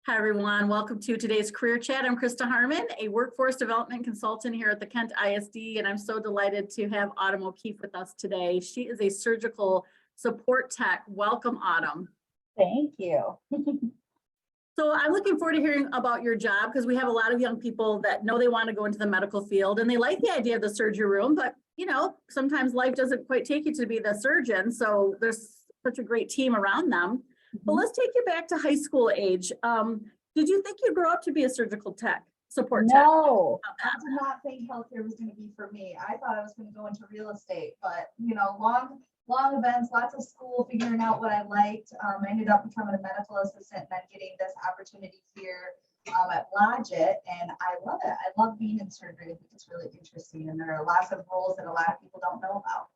Hi, everyone. Welcome to today's Career Chat. I'm Krista Harmon, a workforce development consultant here at the Kent ISD, and I'm so delighted to have Autumn O'Keefe with us today. She is a surgical support tech. Welcome, Autumn. Thank you. So I'm looking forward to hearing about your job because we have a lot of young people that know they want to go into the medical field and they like the idea of the surgery room, but sometimes life doesn't quite take you to be the surgeon. So there's such a great team around them. But let's take you back to high school age. Did you think you'd grow up to be a surgical tech, support tech? No, I did not think healthcare was going to be for me. I thought I was going to go into real estate, but long events, lots of school, figuring out what I liked. I ended up becoming a medical assistant and then getting this opportunity here at Blodgett, and I love it. I love being in surgery. I think it's really interesting, and there are lots of roles that a lot of people don't know about.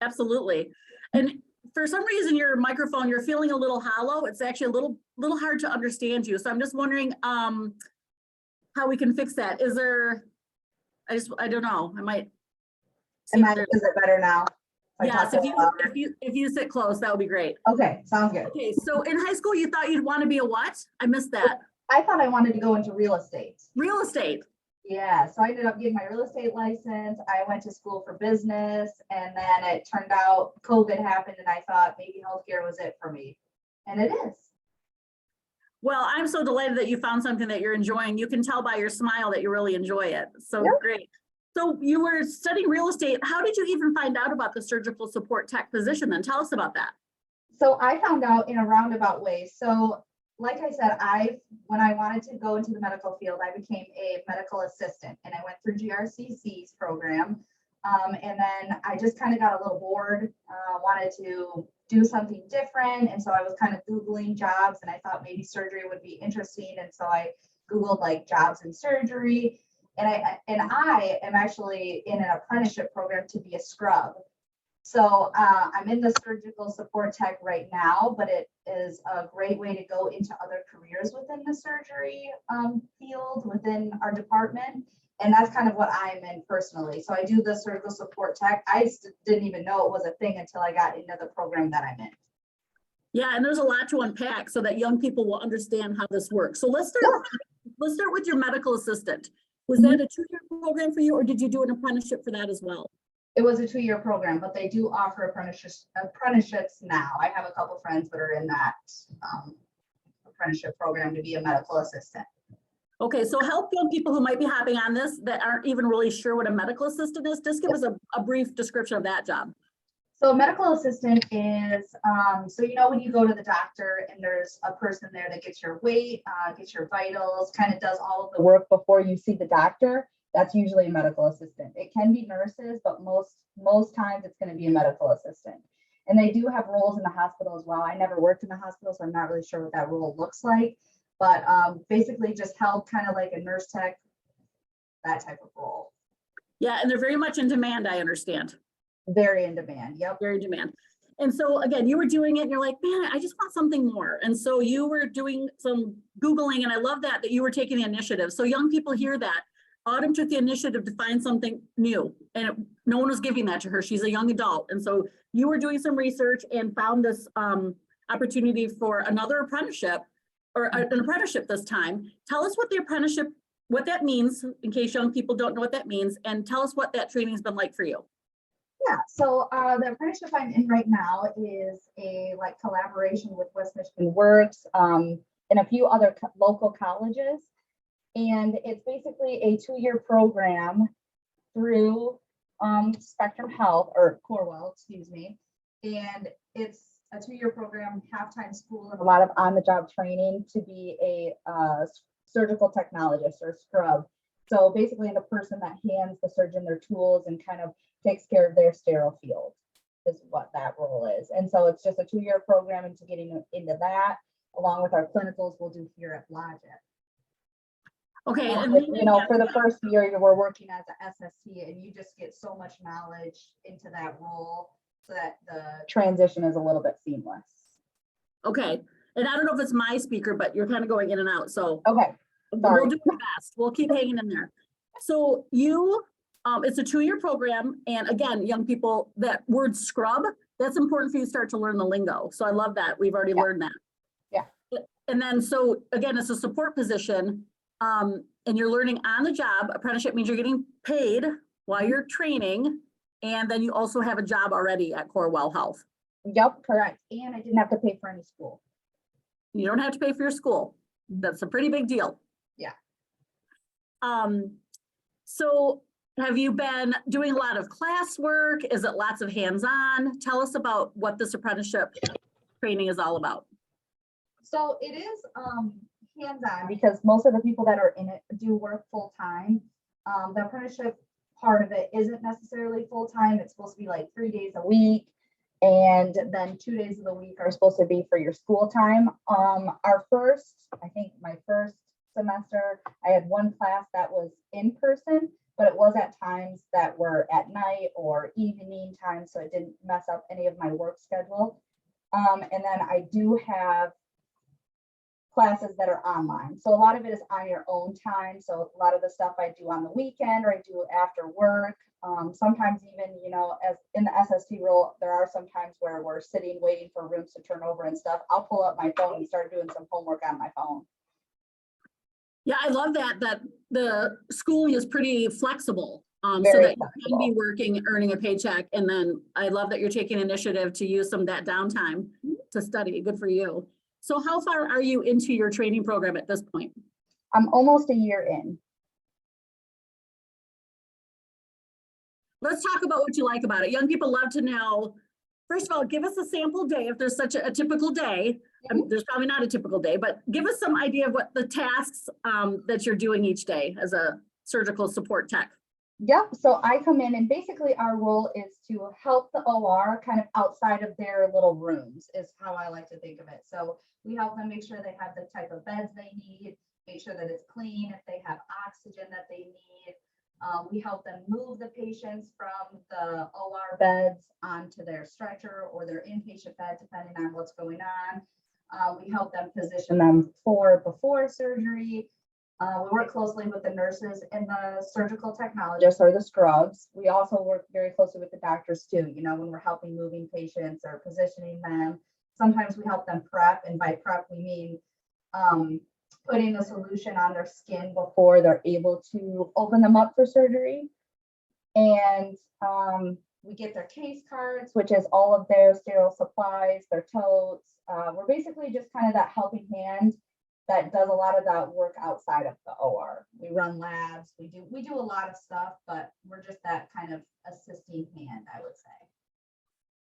Absolutely. And for some reason, your microphone, you're feeling a little hollow. It's actually a little hard to understand you. So I'm just wondering how we can fix that. Is there, I don't know. I might. Is it better now? Yes, if you sit close, that would be great. Okay, sounds good. Okay, so in high school, you thought you'd want to be a what? I missed that. I thought I wanted to go into real estate. Real estate. Yeah, so I ended up getting my real estate license. I went to school for business, and then it turned out COVID happened, and I thought maybe healthcare was it for me, and it is. Well, I'm so delighted that you found something that you're enjoying. You can tell by your smile that you really enjoy it. So Yep. Great. So you were studying real estate. How did you even find out about the surgical support tech position then? Tell us about that. So I found out in a roundabout way. So like I said, when I wanted to go into the medical field, I became a medical assistant, and I went through GRCC's program. And then I just kind of got a little bored, wanted to do something different. And so I was kind of Googling jobs, and I thought maybe surgery would be interesting. And so I Googled like jobs in surgery, and I am actually in an apprenticeship program to be a scrub. So I'm in the surgical support tech right now, but it is a great way to go into other careers within the surgery field within our department. And that's kind of what I'm in personally. So I do the surgical support tech. I didn't even know it was a thing until I got into the program that I'm in. Yeah, and there's a lot to unpack so that young people will understand how this works. So let's start with your medical assistant. Was that a 2-year program for you, or did you do an apprenticeship for that as well? It was a 2-year program, but they do offer apprenticeships now. I have a couple friends that are in that apprenticeship program to be a medical assistant. Okay, so help young people who might be hopping on this that aren't even really sure what a medical assistant is. Just give us a brief description of that job. So a medical assistant is, so when you go to the doctor and there's a person there that gets your weight, gets your vitals, kind of does all of the work before you see the doctor. That's usually a medical assistant. It can be nurses, but most times it's going to be a medical assistant. And they do have roles in the hospital as well. I never worked in the hospital, so I'm not really sure what that role looks like. But basically just help, kind of like a nurse tech, that type of role. Yeah, and they're very much in demand, I understand. Very in demand, yep. Very in demand. And so again, you were doing it and you're like, man, I just want something more. And so you were doing some Googling, and I love that you were taking the initiative. So young people hear that. Autumn took the initiative to find something new, and no one was giving that to her. She's a young adult. And so you were doing some research and found this opportunity for another apprenticeship, or an apprenticeship this time. Tell us what the apprenticeship, what that means, in case young people don't know what that means, and tell us what that training has been like for you. Yeah, so the apprenticeship I'm in right now is a collaboration with West Michigan Works and a few other local colleges. And it's basically a 2-year program through Spectrum Health, or Corewell, excuse me. And it's a 2-year program, half-time school, and a lot of on-the-job training to be a surgical technologist or scrub. So basically the person that hands the surgeon their tools and kind of takes care of their sterile field is what that role is. And so it's just a 2-year program into getting into that, along with our clinicals we'll do here at Blodgett. Okay. And for the first year, we're working as an SST, and you just get so much knowledge into that role so that the transition is a little bit seamless. Okay. And I don't know if it's my speaker, but you're kind of going in and out. So okay. We'll do our best. We'll keep hanging in there. So it's a 2-year program. And again, young people, that word scrub, that's important for you to start to learn the lingo. So I love that. We've already learned that. Yeah. And then, so again, it's a support position, and you're learning on the job. Apprenticeship means you're getting paid while you're training. And then you also have a job already at Corewell Health. Yep, correct. And I didn't have to pay for any school. You don't have to pay for your school. That's a pretty big deal. Yeah. So have you been doing a lot of classwork? Is it lots of hands-on? Tell us about what this apprenticeship training is all about. So it is hands-on because most of the people that are in it do work full-time. The apprenticeship part of it isn't necessarily full-time. It's supposed to be like 3 days a week. And then 2 days of the week are supposed to be for your school time. I think my first semester, I had one class that was in person, but it was at times that were at night or evening time. So it didn't mess up any of my work schedule. And then I do have classes that are online. So a lot of it is on your own time. So a lot of the stuff I do on the weekend or I do after work. Sometimes even, as in the SST role, there are some times where we're sitting waiting for rooms to turn over and stuff. I'll pull up my phone and start doing some homework on my phone. Yeah, I love that the schooling is pretty flexible. So Very that you can be flexible. working, earning a paycheck. And then I love that you're taking initiative to use some of that downtime to study. Good for you. So how far are you into your training program at this point? I'm almost a year in. Let's talk about what you like about it. Young people love to know, first of all, give us a sample day if there's such a typical day. There's probably not a typical day, but give us some idea of what the tasks that you're doing each day as a surgical support tech. Yep. So I come in and basically our role is to help the OR kind of outside of their little rooms is how I like to think of it. So we help them make sure they have the type of beds they need, make sure that it's clean, if they have oxygen that they need. We help them move the patients from the OR beds onto their stretcher or their inpatient bed, depending on what's going on. We help them position them for before surgery. We work closely with the nurses and the surgical technologists or the scrubs. We also work very closely with the doctors too, when we're helping moving patients or positioning them. Sometimes we help them prep, and by prep, we mean putting the solution on their skin before they're able to open them up for surgery. And we get their case cards, which is all of their sterile supplies, their totes. We're basically just kind of that helping hand that does a lot of that work outside of the OR. We run labs, we do a lot of stuff, but we're just that kind of assisting hand, I would say.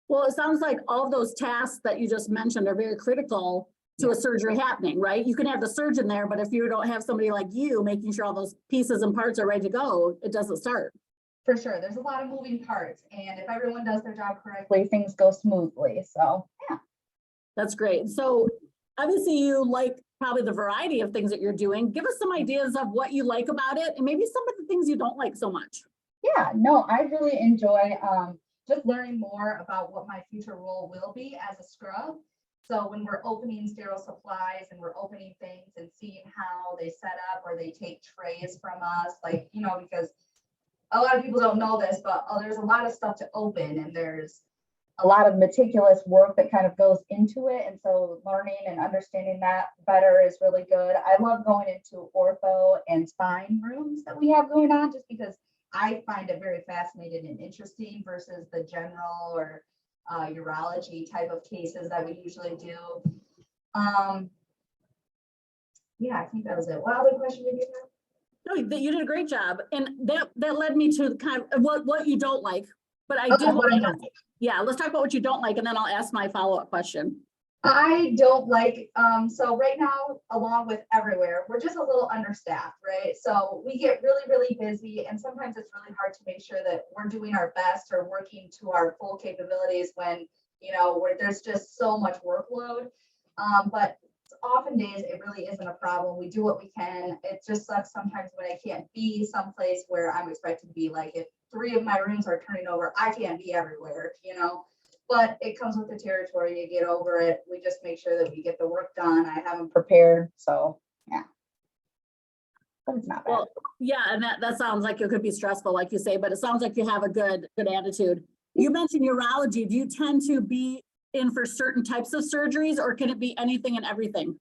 Well, it sounds like all of those tasks that you just mentioned are very critical to a surgery happening, right? You can have the surgeon there, but if you don't have somebody like you making sure all those pieces and parts are ready to go, it doesn't start. For sure, there's a lot of moving parts, and if everyone does their job correctly, things go smoothly. So yeah. That's great. So obviously you like probably the variety of things that you're doing. Give us some ideas of what you like about it and maybe some of the things you don't like so much. Yeah, no, I really enjoy just learning more about what my future role will be as a scrub. So when we're opening sterile supplies and we're opening things and seeing how they set up or they take trays from us, like, because a lot of people don't know this, but there's a lot of stuff to open and there's a lot of meticulous work that kind of goes into it. And so learning and understanding that better is really good. I love going into ortho and spine rooms that we have going on just because I find it very fascinating and interesting versus the general or urology type of cases that we usually do. Yeah, I think that was it. What other question did you have? No, you did a great job. And that led me to kind of what you don't like, but I Okay, did what I want don't to, like. yeah, let's talk about what you don't like and then I'll ask my follow-up question. I don't like, so right now, along with everywhere, we're just a little understaffed, right? So we get really, really busy and sometimes it's really hard to make sure that we're doing our best or working to our full capabilities when, where there's just so much workload. But often days it really isn't a problem. We do what we can. It just sucks sometimes when I can't be someplace where I'm expected to be. Like if 3 of my rooms are turning over, I can't be everywhere, but it comes with the territory. You get over it. We just make sure that we get the work done. I have them prepared. So yeah, but it's not bad. Well, yeah, and that sounds like it could be stressful, like you say, but it sounds like you have a good attitude. You mentioned urology. Do you tend to be in for certain types of surgeries or can it be anything and everything?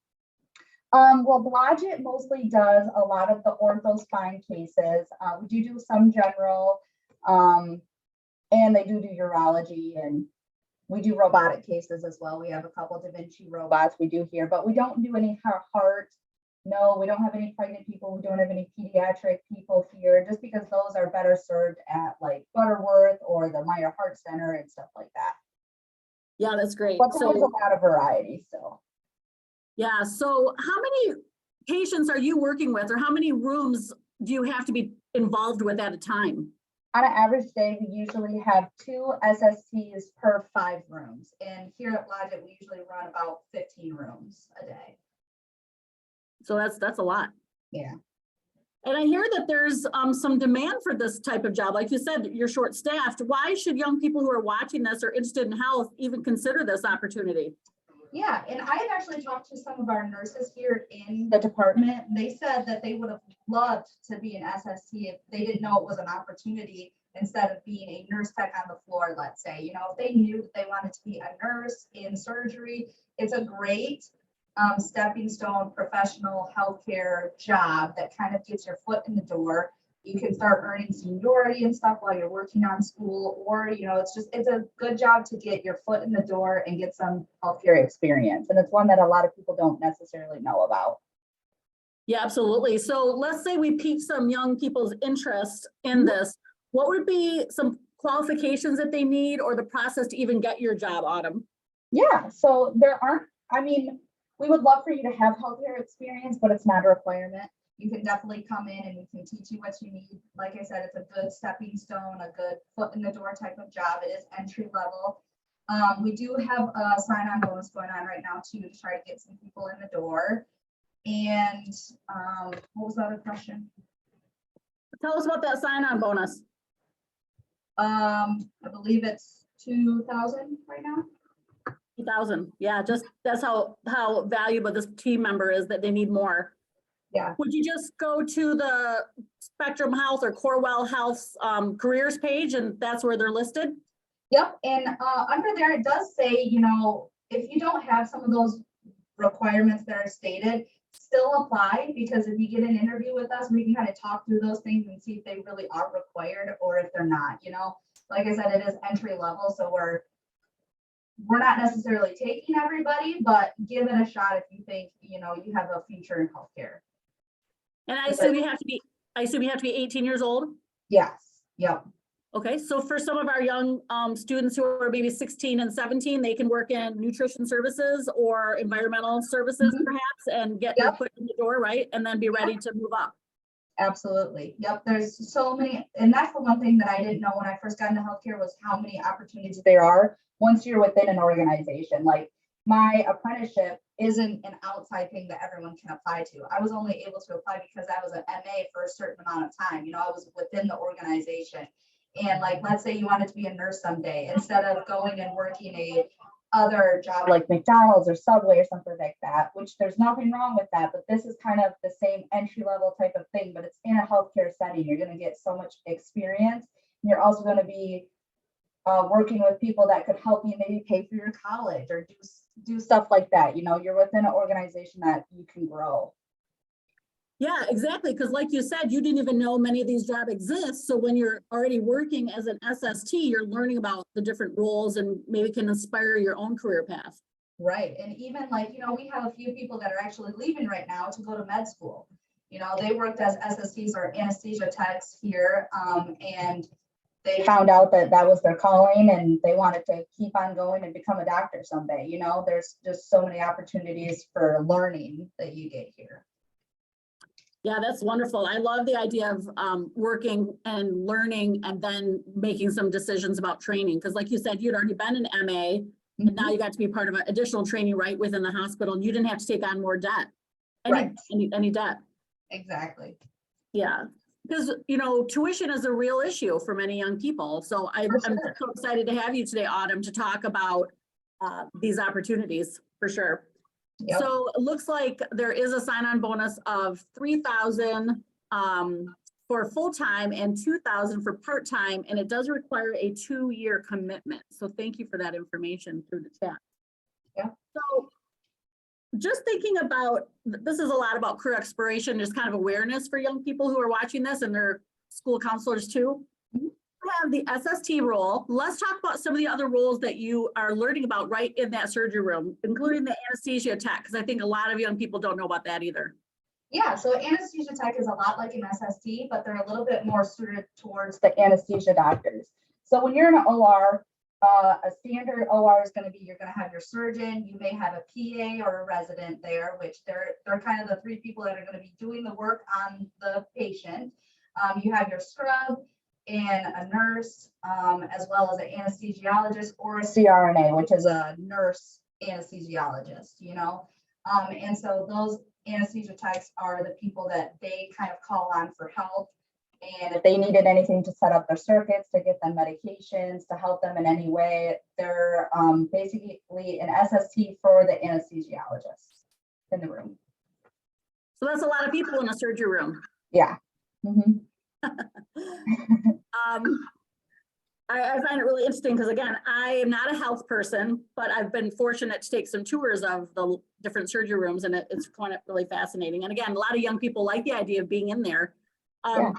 Well, Blodgett mostly does a lot of the ortho spine cases. We do some general, and they do urology, and we do robotic cases as well. We have a couple Da Vinci robots we do here, but we don't do any heart. No, we don't have any pregnant people. We don't have any pediatric people here, just because those are better served at like Butterworth or the Meyer Heart Center and stuff like that. Yeah, that's great. But there's a So, lot of variety still. yeah, so how many patients are you working with, or how many rooms do you have to be involved with at a time? On an average day, we usually have 2 SSTs per 5 rooms. And here at Blodgett, we usually run about 15 rooms a day. So that's a lot. Yeah. And I hear that there's some demand for this type of job. Like you said, you're short staffed. Why should young people who are watching this or interested in health even consider this opportunity? Yeah, and I had actually talked to some of our nurses here in the department. They said that they would have loved to be an SST if they didn't know it was an opportunity instead of being a nurse tech on the floor, let's say. You know, if they knew that they wanted to be a nurse in surgery, it's a great stepping stone professional healthcare job that kind of gets your foot in the door. You can start earning seniority and stuff while you're working on school, or, you know, it's a good job to get your foot in the door and get some healthcare experience. And it's one that a lot of people don't necessarily know about. Yeah, absolutely. So let's say we pique some young people's interest in this. What would be some qualifications that they need, or the process to even get your job, Autumn? Yeah, so there aren't, I mean, we would love for you to have healthcare experience, but it's not a requirement. You can definitely come in and we can teach you what you need. Like I said, it's a good stepping stone, a good foot in the door type of job. It is entry level. We do have a sign-on bonus going on right now too, to try to get some people in the door. And what was the other question? Tell us about that sign-on bonus. I believe it's 2,000 right now. 2,000. Yeah, just that's how valuable this team member is, that they need more. Yeah. Would you just go to the Spectrum Health or Corewell Health's careers page, and that's where they're listed? Yep, and under there, it does say, you know, if you don't have some of those requirements that are stated, still apply, because if you get an interview with us, we can kind of talk through those things and see if they really are required or if they're not, you know. Like I said, it is entry level, so we're not necessarily taking everybody, but give it a shot if you think, you know, you have a future in healthcare. And I assume you have to be 18 years old? Yes, yep. Okay, so for some of our young students who are maybe 16 and 17, they can work in nutrition services or environmental services perhaps, and get your foot in the door, right? And then be ready to move up. Absolutely. Yep. There's so many, and that's the one thing that I didn't know when I first got into healthcare was how many opportunities there are once you're within an organization. Like my apprenticeship isn't an outside thing that everyone can apply to. I was only able to apply because I was an MA for a certain amount of time. You know, I was within the organization. And like, let's say you wanted to be a nurse someday, instead of going and working a other job like McDonald's or Subway or something like that, which there's nothing wrong with that, but this is kind of the same entry level type of thing, but it's in a healthcare setting. You're going to get so much experience. And you're also going to be working with people that could help you maybe pay for your college or do stuff like that. You know, you're within an organization that you can grow. Yeah, exactly. Because like you said, you didn't even know many of these jobs exist. So when you're already working as an SST, you're learning about the different roles and maybe can inspire your own career path. Right. And even like, you know, we have a few people that are actually leaving right now to go to med school. You know, they worked as SSTs or anesthesia techs here, and they found out that that was their calling and they wanted to keep on going and become a doctor someday. You know, there's just so many opportunities for learning that you get here. Yeah, that's wonderful. I love the idea of working and learning and then making some decisions about training. Because like you said, you'd already been an MA, and now you got to be part of an additional training right within the hospital, and you didn't have to take on more debt, any debt. Exactly. Yeah, because, you know, tuition is a real issue for many young people. So I'm so excited to have you today, Autumn, to talk about these opportunities for sure. Yep. So it looks like there is a sign-on bonus of $3,000 for full-time and $2,000 for part-time, and it does require a 2-year commitment. So thank you for that information through the chat. Yeah. So just thinking about, this is a lot about career exploration, just kind of awareness for young people who are watching this and their school counselors too. Mhm. We have the SST role. Let's talk about some of the other roles that you are learning about right in that surgery room, including the anesthesia tech, because I think a lot of young people don't know about that either. Yeah, so anesthesia tech is a lot like an SST, but they're a little bit more suited towards the anesthesia doctors. So when you're in an OR, a standard OR is going to be, you're going to have your surgeon, you may have a PA or a resident there, which they're kind of the three people that are going to be doing the work on the patient. You have your scrub and a nurse, as well as an anesthesiologist or a CRNA, which is a nurse anesthesiologist, you know. And so those anesthesia techs are the people that they kind of call on for help. And if they needed anything to set up their circuits, to get them medications, to help them in any way, they're basically an SST for the anesthesiologist in the room. So that's a lot of people in a surgery room. Yeah. Mm-hmm. I find it really interesting because, again, I am not a health person, but I've been fortunate to take some tours of the different surgery rooms, and it's kind of really fascinating. And again, a lot of young people like the idea of being in there. Yeah.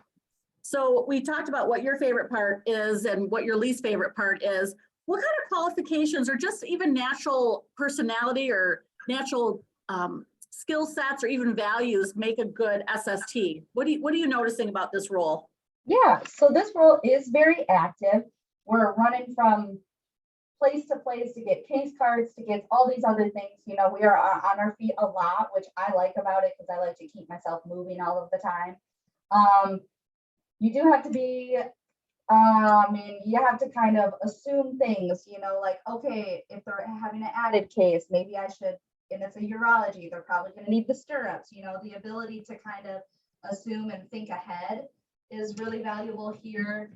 So we talked about what your favorite part is and what your least favorite part is. What kind of qualifications or just even natural personality or natural skill sets or even values make a good SST? What are you noticing about this role? Yeah, so this role is very active. We're running from place to place to get case cards, to get all these other things. You know, we are on our feet a lot, which I like about it because I like to keep myself moving all of the time. You do have to be, you have to kind of assume things, you know, like, okay, if they're having an added case, maybe I should, and it's a urology, they're probably going to need the stirrups, you know, the ability to kind of assume and think ahead is really valuable here.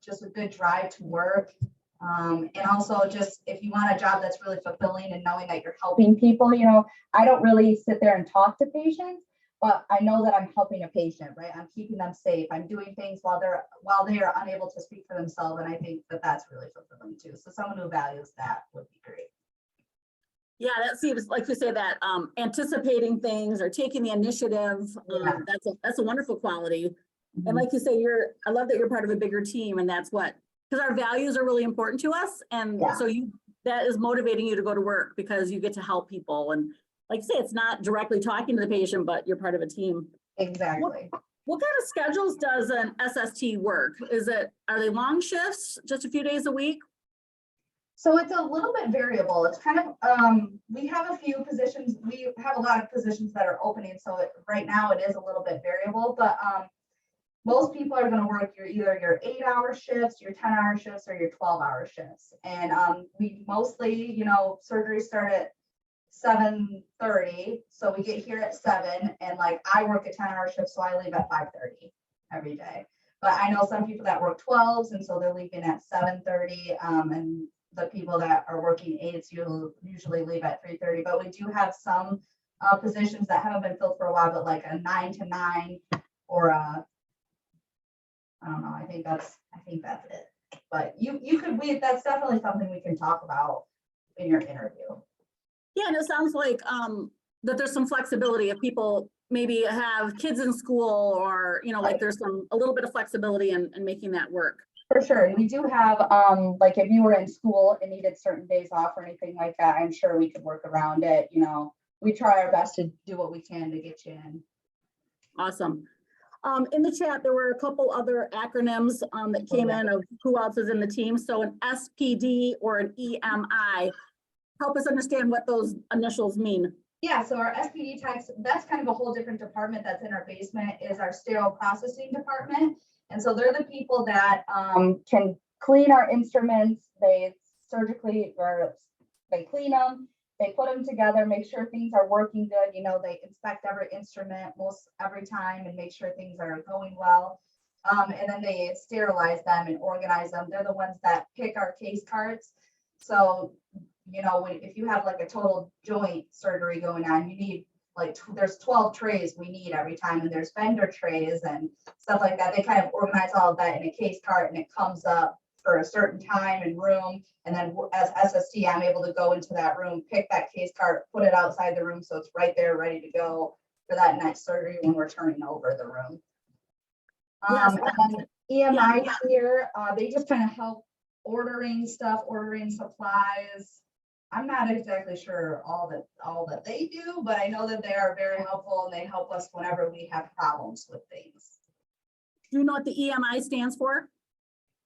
Just a good drive to work. And also just if you want a job that's really fulfilling and knowing that you're helping people, you know, I don't really sit there and talk to patients, but I know that I'm helping a patient, right? I'm keeping them safe. I'm doing things while they are unable to speak for themselves. And I think that that's really fulfilling too. So someone who values that would be great. Yeah, that seems like you say that anticipating things or taking the initiative. Yeah. That's a wonderful quality. Mhm. And like you say, I love that you're part of a bigger team, and that's because our values are really important to us. And Yeah. so that is motivating you to go to work because you get to help people. And like you say, it's not directly talking to the patient, but you're part of a team. Exactly. What kind of schedules does an SST work? Are they long shifts, just a few days a week? So it's a little bit variable. It's kind of, we have a few positions. We have a lot of positions that are opening. So right now it is a little bit variable, but most people are going to work either your 8-hour shifts, your 10-hour shifts, or your 12-hour shifts. And we mostly, you know, surgery start at 7:30. So we get here at 7, and like I work a 10-hour shift, so I leave at 5:30 every day. But I know some people that work 12s, and so they're leaving at 7:30. And the people that are working 8s usually leave at 3:30. But we do have some positions that haven't been filled for a while, but like a 9 to 9 or a, I don't know. I think that's it. But that's definitely something we can talk about in your interview. Yeah, and it sounds like that there's some flexibility if people maybe have kids in school or, you know, like there's a little bit of flexibility in making that work. For sure. And we do have, like if you were in school and needed certain days off or anything like that, I'm sure we could work around it. You know, we try our best to do what we can to get you in. Awesome. In the chat, there were a couple other acronyms that came in of who else is in the team. So an SPD or an EMI. Help us understand what those initials mean. Yeah, so our SPD techs, that's kind of a whole different department that's in our basement, is our sterile processing department. And so they're the people that can clean our instruments. They surgically, or they clean them, they put them together, make sure things are working good. You know, they inspect every instrument most every time and make sure things are going well. And then they sterilize them and organize them. They're the ones that pick our case cards. So, you know, if you have like a total joint surgery going on, you need like there's 12 trays we need every time, and there's vendor trays and stuff like that. They kind of organize all of that in a case cart, and it comes up for a certain time and room. And then as SST, I'm able to go into that room, pick that case card, put it outside the room. So it's right there, ready to go for that next surgery when we're turning over the room. Yes, And then EMI here, they just kind of help ordering stuff, ordering supplies. I'm not exactly sure all that they do, but I know that they are very helpful and they help us whenever we have problems with things. Do you know what the EMI stands for?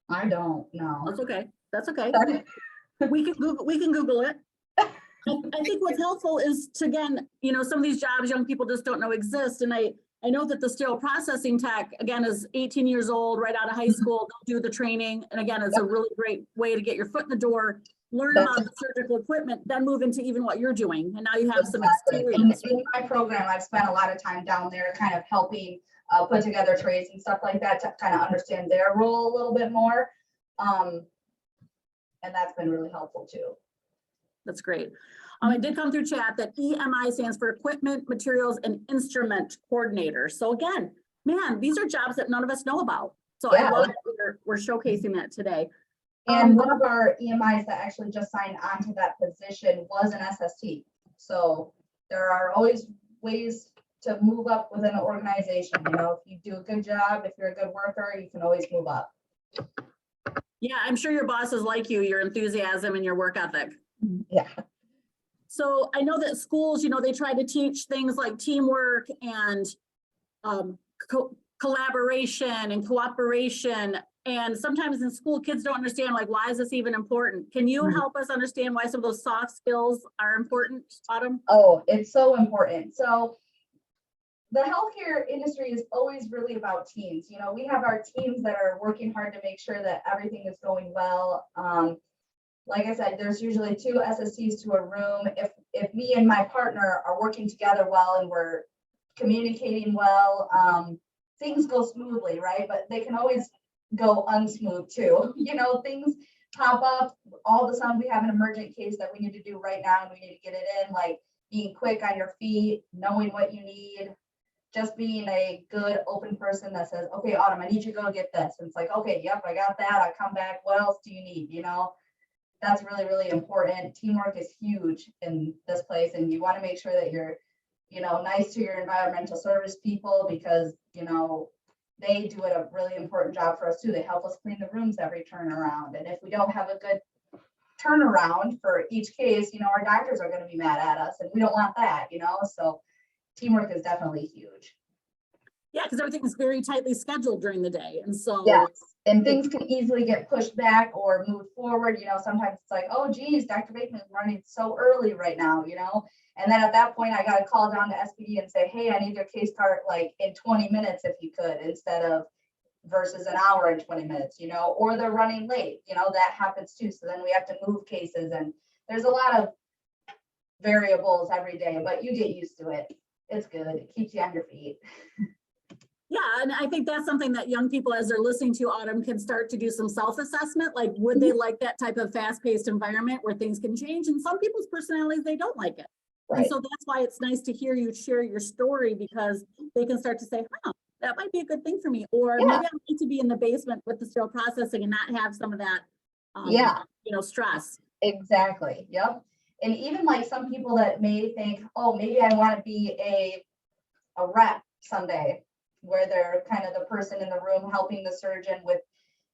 I don't know. That's okay. That's okay. We can Google it. I think what's helpful is to, again, you know, some of these jobs young people just don't know exist. And I know that the sterile processing tech, again, is 18 years old, right out of high school, they'll do the training. And again, it's a really great way to get your foot in the door, learn about the surgical equipment, then move into even what you're doing. And now you have some experience. In my program, I've spent a lot of time down there kind of helping put together trays and stuff like that to kind of understand their role a little bit more. And that's been really helpful too. That's great. It did come through chat that EMI stands for Equipment, Materials, and Instrument Coordinator. So again, man, these are jobs that none of us know about. So I love that we're showcasing that today. And one of our EMIs that actually just signed onto that position was an SST. So there are always ways to move up within an organization. You know, if you do a good job, if you're a good worker, you can always move up. Yeah, I'm sure your bosses like you, your enthusiasm and your work ethic. Yeah. So I know that schools, you know, they try to teach things like teamwork and collaboration and cooperation. And sometimes in school, kids don't understand, like, why is this even important? Can you help us understand why some of those soft skills are important, Autumn? Oh, it's so important. So the healthcare industry is always really about teams. You know, we have our teams that are working hard to make sure that everything is going well. Like I said, there's usually 2 SSTs to a room. If me and my partner are working together well and we're communicating well, things go smoothly, right? But they can always go unsmooth too. You know, things pop up. All of a sudden we have an emergent case that we need to do right now and we need to get it in, like being quick on your feet, knowing what you need, just being a good open person that says, okay, Autumn, I need you to go get this. And it's like, okay, yep, I got that. I come back. What else do you need? You know, that's really, really important. Teamwork is huge in this place. And you want to make sure that you're, you know, nice to your environmental service people because, you know, they do a really important job for us too. They help us clean the rooms every turnaround. And if we don't have a good turnaround for each case, you know, our doctors are going to be mad at us and we don't want that, you know, so teamwork is definitely huge. Yeah, because everything is very tightly scheduled during the day. And so yes, and things can easily get pushed back or moved forward. You know, sometimes it's like, oh geez, Dr. Bateman is running so early right now, you know. And then at that point I got to call down to SPD and say, hey, I need your case card like in 20 minutes if you could, instead of versus an hour and 20 minutes, you know, or they're running late, you know, that happens too. So then we have to move cases and there's a lot of variables every day, but you get used to it. It's good. It keeps you on your feet. yeah, and I think that's something that young people, as they're listening to Autumn, can start to do some self-assessment. Like, would they like that type of fast-paced environment where things can change? And some people's personalities, they don't like it. Right. And so that's why it's nice to hear you share your story, because they can start to say, huh, that might be a good thing for me. Or maybe I need to be in the basement with the sterile processing and not have some of that, you know, stress. Exactly. Yep. And even like some people that may think, oh, maybe I want to be a rep someday, where they're kind of the person in the room helping the surgeon with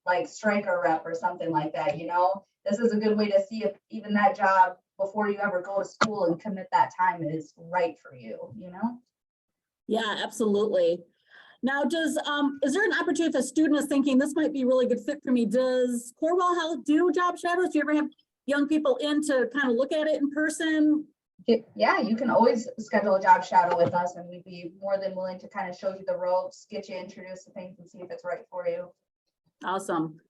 like striker rep or something like that. You know, this is a good way to see if even that job before you ever go to school and commit that time is right for you, you know? Yeah, absolutely. Now, is there an opportunity if a student is thinking this might be a really good fit for me? Does Corewell Health do job shadows? Do you ever have young people in to kind of look at it in person? Yeah, you can always schedule a job shadow with us and we'd be more than willing to kind of show you the ropes, get you introduced to things and see if it's right for you. Awesome.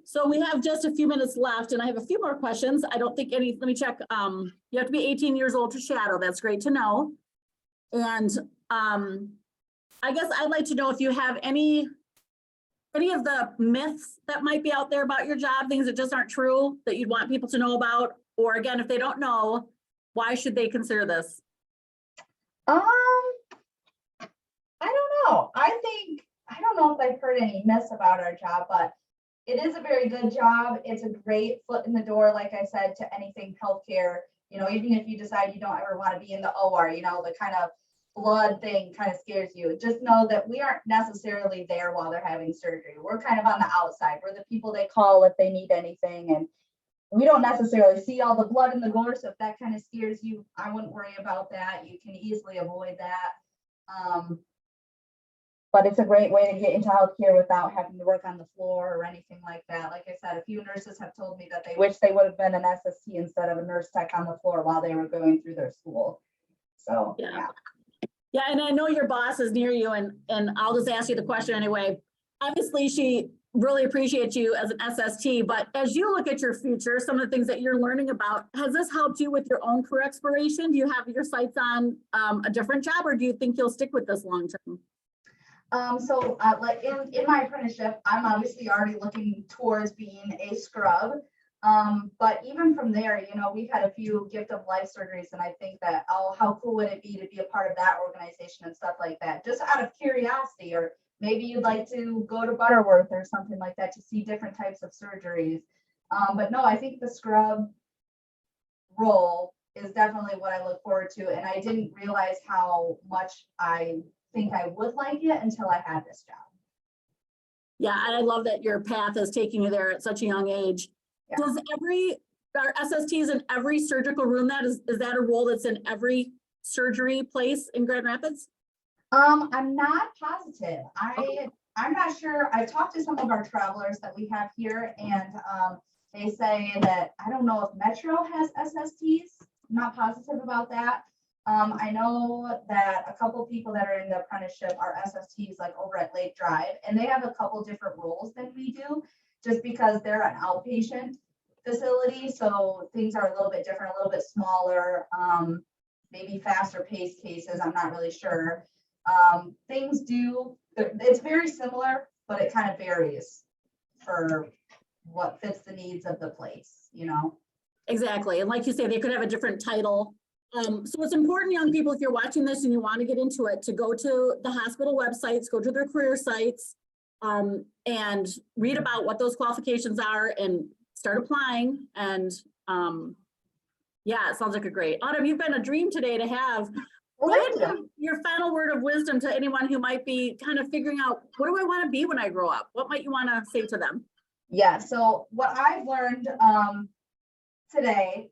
So we have just a few minutes left and I have a few more questions. I don't think any, let me check. You have to be 18 years old to shadow. That's great to know. And I guess I'd like to know if you have any of the myths that might be out there about your job, things that just aren't true that you'd want people to know about, or again, if they don't know, why should they consider this? I don't know. I don't know if I've heard any myths about our job, but it is a very good job. It's a great foot in the door, like I said, to anything healthcare. You know, even if you decide you don't ever want to be in the OR, you know, the kind of blood thing kind of scares you. Just know that we aren't necessarily there while they're having surgery. We're kind of on the outside. We're the people they call if they need anything. And we don't necessarily see all the blood in the gore. So if that kind of scares you, I wouldn't worry about that. You can easily avoid that. But it's a great way to get into healthcare without having to work on the floor or anything like that. Like I said, a few nurses have told me that they wish they would have been an SST instead of a nurse tech on the floor while they were going through their school. So, yeah. Yeah, and I know your boss is near you, and I'll just ask you the question anyway. Obviously, she really appreciates you as an SST, but as you look at your future, some of the things that you're learning about, has this helped you with your own career exploration? Do you have your sights on a different job, or do you think you'll stick with this long term? Like in my apprenticeship, I'm obviously already looking towards being a scrub. But even from there, you know, we've had a few gift of life surgeries, and I think that, oh, how cool would it be to be a part of that organization and stuff like that, just out of curiosity, or maybe you'd like to go to Butterworth or something like that to see different types of surgeries. But no, I think the scrub role is definitely what I look forward to, and I didn't realize how much I think I would like it until I had this job. Yeah, and I love that your path is taking you there at such a young age. Yeah. Are SSTs in every surgical room? Is that a role that's in every surgery place in Grand Rapids? I'm not positive. I'm not sure. I've talked to some of our travelers that we have here, and they say that, I don't know if Metro has SSTs. I'm not positive about that. I know that a couple people that are in the apprenticeship are SSTs, like over at Lake Drive, and they have a couple different roles than we do, just because they're an outpatient facility. So things are a little bit different, a little bit smaller, maybe faster paced cases. I'm not really sure. It's very similar, but it kind of varies for what fits the needs of the place, you know? Exactly. And like you say, they could have a different title. So it's important, young people, if you're watching this and you want to get into it, to go to the hospital websites, go to their career sites, and read about what those qualifications are and start applying. And yeah, it sounds like a great. Autumn, you've been a dream today to have. Go ahead, your final word of wisdom to anyone who might be kind of figuring out, what do I want to be when I grow up? What might you want to say to them? Yeah, so what I've learned today,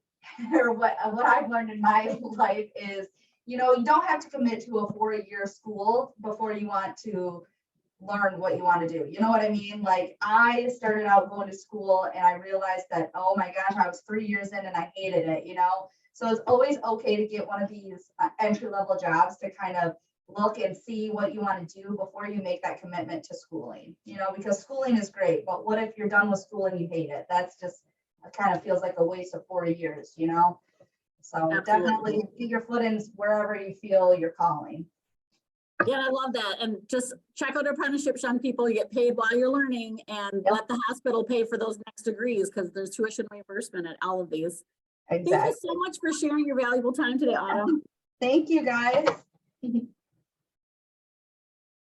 or what I've learned in my life is, you know, you don't have to commit to a 4-year school before you want to learn what you want to do. You know what I mean? Like, I started out going to school and I realized that, oh my gosh, I was 3 years in and I hated it, you know? So it's always okay to get one of these entry-level jobs to kind of look and see what you want to do before you make that commitment to schooling, you know, because schooling is great, but what if you're done with school and you hate it? That's just, it kind of feels like a waste of 4 years, you know? So definitely get your foot in wherever you feel you're calling. Yeah, I love that. And just check out apprenticeships, young people. You get paid while you're learning, and let the hospital pay for those next degrees, because there's tuition reimbursement at all of these. Exactly. Thank you so much for sharing your valuable time today, Autumn. Thank you, guys.